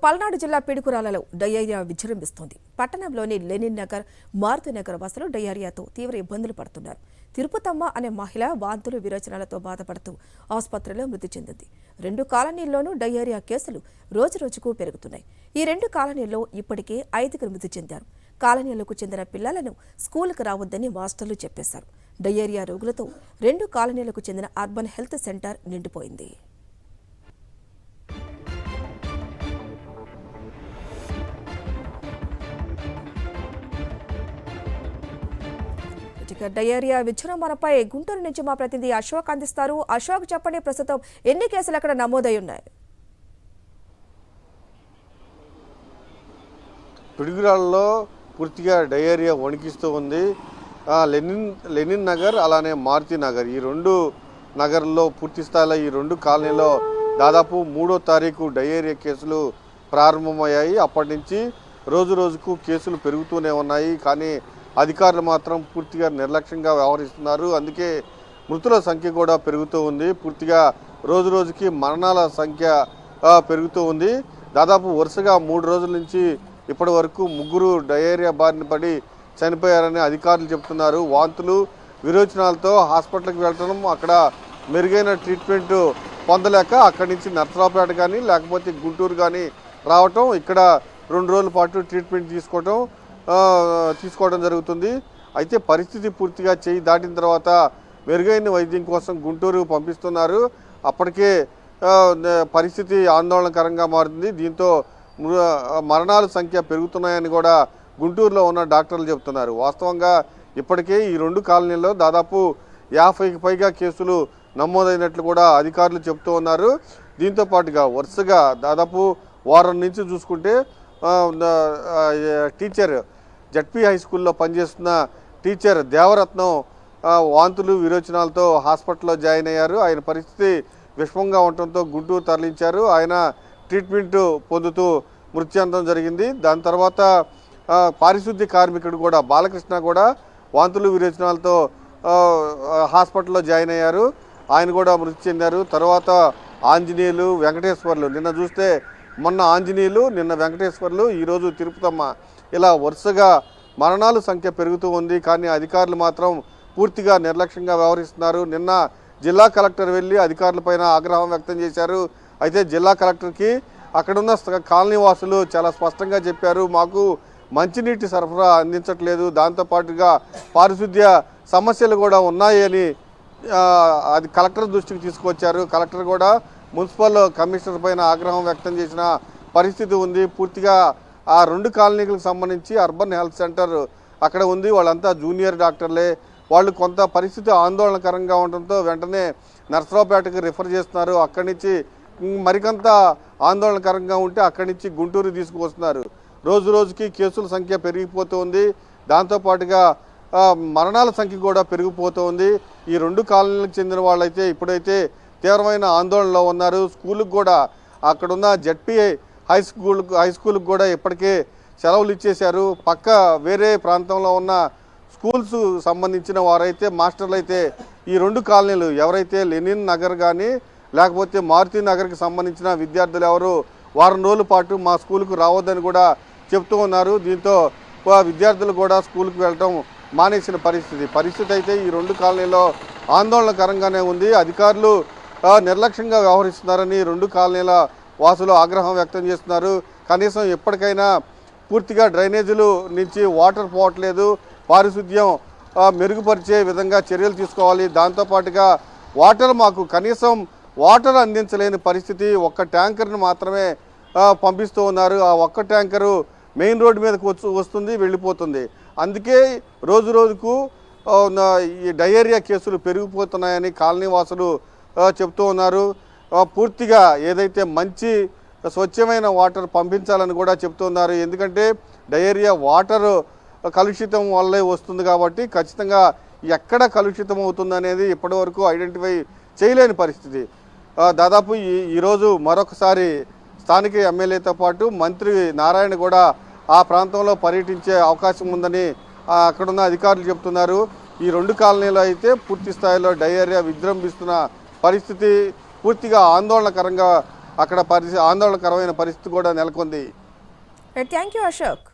పల్నాడు జిల్లా పిడుగురాలలో డయేరియా విజృంభిస్తోంది. పట్టణంలోని లెనిన్ నగర్, మారుతి నగర్ వాసులు డయేరియాతో తీవ్ర ఇబ్బందులు పడుతున్నారు. తిరుపతమ్మ అనే మహిళ వాంతులు విరోచనాలతో బాధపడుతూ ఆసుపత్రిలో మృతి చెందింది. 2 కాలనీల్లోనూ డయేరియా కేసులు రోజురోజుకు పెరుగుతున్నాయి. ఈ 2 కాలనీల్లో ఇప్పటికే 5 మృతి చెందారు. కాలనీలకు చెందిన పిల్లలను స్కూలుకు రావద్దని మాస్టర్లు చెప్పేశారు. డయేరియా రోగులతో 2 కాలనీలకు చెందిన అర్బన్ హెల్త్ సెంటర్ నిండిపోయింది. డయేరియా విజృంభణపై గుంటూరు నుంచి మా ప్రతినిధి అశోక్ అందిస్తారు. అశోక్, చెప్పండి, ప్రస్తుతం ఎన్ని కేసులు అక్కడ నమోదై ఉన్నాయి? పిడుగురాళ్ళలో పూర్తిగా డయేరియా వణికిస్తూ ఉంది. లెనిన్ నగర్, అలానే మారుతి నగర్, ఈ 2 నగర్లో పూర్తి స్థాయిలో ఈ 2 కాలనీలో దాదాపు 3వ తారీఖు డయేరియా కేసులు ప్రారంభమయ్యాయి. అప్పటి నుంచి రోజు రోజుకు కేసులు పెరుగుతూనే ఉన్నాయి. కానీ అధికారులు మాత్రం పూర్తిగా నిర్లక్ష్యంగా వ్యవహరిస్తున్నారు. అందుకే మృతుల సంఖ్య కూడా పెరుగుతూ ఉంది. పూర్తిగా రోజు రోజుకి మరణాల సంఖ్య పెరుగుతూ ఉంది. దాదాపు వరుసగా 3 రోజుల నుంచి ఇప్పటి వరకు 3 డయేరియా బారిన పడి చనిపోయారని అధికారులు చెప్తున్నారు. వాంతులు విరోచనాలతో హాస్పిటల్కి వెళ్ళటం, అక్కడ మెరుగైన ట్రీట్మెంట్ పొందలేక అక్కడి నుంచి నర్సరావుపేట కానీ లేకపోతే గుంటూరు కానీ రావటం, ఇక్కడ 2 రోజుల పాటు ట్రీట్మెంట్ తీసుకోవడం జరుగుతుంది. అయితే పరిస్థితి పూర్తిగా చేయి దాటిన తర్వాత మెరుగైన వైద్యం కోసం గుంటూరు పంపిస్తున్నారు. అప్పటికే పరిస్థితి ఆందోళనకరంగా మారుతుంది. దీంతో మరణాల సంఖ్య పెరుగుతున్నాయని కూడా గుంటూరులో ఉన్న డాక్టర్లు చెబుతున్నారు. వాస్తవంగా ఇప్పటికే ఈ 2 కాలనీల్లో దాదాపు 50కి పైగా కేసులు నమోదైనట్లు కూడా అధికారులు చెబుతూ ఉన్నారు. దీంతో పాటుగా వరుసగా దాదాపు వారం నుంచి చూసుకుంటే టీచర్, జడ్పీ హై స్కూల్లో పనిచేస్తున్న టీచర్ దేవరత్నం వాంతులు విరోచనాలతో హాస్పిటల్లో జాయిన్ అయ్యారు. ఆయన పరిస్థితి విషమంగా ఉండటంతో గుంటూరు తరలించారు. ఆయన ట్రీట్మెంట్ పొందుతూ మృతి చెందడం జరిగింది. దాని తర్వాత పారిశుద్ధ్య కార్మికుడు కూడా బాలకృష్ణ కూడా వాంతులు విరోచనాలతో హాస్పిటల్లో జాయిన్ అయ్యారు. ఆయన కూడా మృతి చెందారు. తర్వాత ఆంజనేయులు, వెంకటేశ్వర్లు, నిన్న చూస్తే మొన్న ఆంజనేయులు, నిన్న వెంకటేశ్వర్లు, ఈరోజు తిరుపతమ్మ, ఇలా వరుసగా మరణాల సంఖ్య పెరుగుతూ ఉంది. కానీ అధికారులు మాత్రం పూర్తిగా నిర్లక్ష్యంగా వ్యవహరిస్తున్నారు. నిన్న జిల్లా కలెక్టర్ వెళ్ళి అధికారులపైన ఆగ్రహం వ్యక్తం చేశారు. అయితే జిల్లా కలెక్టర్కి అక్కడున్న కాలనీ వాసులు చాలా స్పష్టంగా చెప్పారు, మాకు మంచినీటి సరఫరా అందించట్లేదు, దాంతోపాటుగా పారిశుద్ధ్య సమస్యలు కూడా ఉన్నాయని అది కలెక్టర్ దృష్టికి తీసుకొచ్చారు. కలెక్టర్ కూడా మున్సిపల్ కమిషనర్ పైన ఆగ్రహం వ్యక్తం చేసిన పరిస్థితి ఉంది. పూర్తిగా ఆ 2 కాలనీలకు సంబంధించి అర్బన్ హెల్త్ సెంటర్ అక్కడ ఉంది. వాళ్ళంతా జూనియర్ డాక్టర్లే. వాళ్ళు కొంత పరిస్థితి ఆందోళనకరంగా ఉండటంతో వెంటనే నర్సరావుపేటకి రిఫర్ చేస్తున్నారు. అక్కడి నుంచి మరికొంత ఆందోళనకరంగా ఉంటే అక్కడి నుంచి గుంటూరు తీసుకువస్తున్నారు. రోజు రోజుకి కేసుల సంఖ్య పెరిగిపోతూ ఉంది. దాంతోపాటుగా మరణాల సంఖ్య కూడా పెరిగిపోతూ ఉంది. ఈ 2 కాలనీలకు చెందిన వాళ్ళైతే ఇప్పుడైతే తీవ్రమైన ఆందోళనలో ఉన్నారు. స్కూళ్ళకు కూడా అక్కడున్న జడ్పీ హై స్కూల్కి కూడా ఇప్పటికే సెలవులు ఇచ్చేశారు. పక్క వేరే ప్రాంతంలో ఉన్న స్కూల్స్ సంబంధించిన వారైతే, మాస్టర్లు అయితే ఈ 2 కాలనీలు ఎవరైతే లెనిన్ నగర్ కానీ లేకపోతే మారుతి నగర్కి సంబంధించిన విద్యార్థులు ఎవరు వారం రోజుల పాటు మా స్కూల్కు రావద్దని కూడా చెప్తూ ఉన్నారు. దీంతో విద్యార్థులు కూడా స్కూల్కి వెళ్ళటం మానేసిన పరిస్థితి అయితే ఈ 2 కాలనీలో ఆందోళనకరంగానే ఉంది. అధికారులు నిర్లక్ష్యంగా వ్యవహరిస్తున్నారని 2 కాలనీల వాసులు ఆగ్రహం వ్యక్తం చేస్తున్నారు. కనీసం ఎప్పటికైనా పూర్తిగా డ్రైనేజీలు నుంచి వాటర్ పోవట్లేదు, పారిశుద్ధ్యం మెరుగుపరిచే విధంగా చర్యలు తీసుకోవాలి. దాంతోపాటుగా మాకు కనీసం వాటర్ అందించలేని పరిస్థితి. ఒక్క ట్యాంకర్ను మాత్రమే పంపిస్తూ ఉన్నారు. ఆ ఒక్క ట్యాంకరు మెయిన్ రోడ్డు మీదకు వస్తుంది, వెళ్ళిపోతుంది. అందుకే రోజు రోజుకు ఈ డయేరియా కేసులు పెరిగిపోతున్నాయని కాలనీ వాసులు చెప్తూ ఉన్నారు. పూర్తిగా ఏదైతే మంచి స్వచ్ఛమైన వాటర్ పంపించాలని కూడా చెప్తున్నారు. ఎందుకంటే డయేరియా వాటర్ కలుషితం వల్లే వస్తుంది కాబట్టి ఖచ్చితంగా ఎక్కడ కలుషితం అవుతుంది అనేది ఇప్పటివరకు ఐడెంటిఫై చేయలేని పరిస్థితి. దాదాపు ఈరోజు మరొకసారి స్థానిక ఎమ్మెల్యేతో పాటు మంత్రి నారాయణ కూడా ఆ ప్రాంతంలో పర్యటించే అవకాశం ఉందని అక్కడున్న అధికారులు చెప్తున్నారు. ఈ 2 కాలనీలో అయితే పూర్తి స్థాయిలో డయేరియా విజృంభిస్తున్న పరిస్థితి పూర్తిగా ఆందోళనకరంగా అక్కడ ఆందోళనకరమైన పరిస్థితి కూడా నెలకొంది. Thank you Ashok.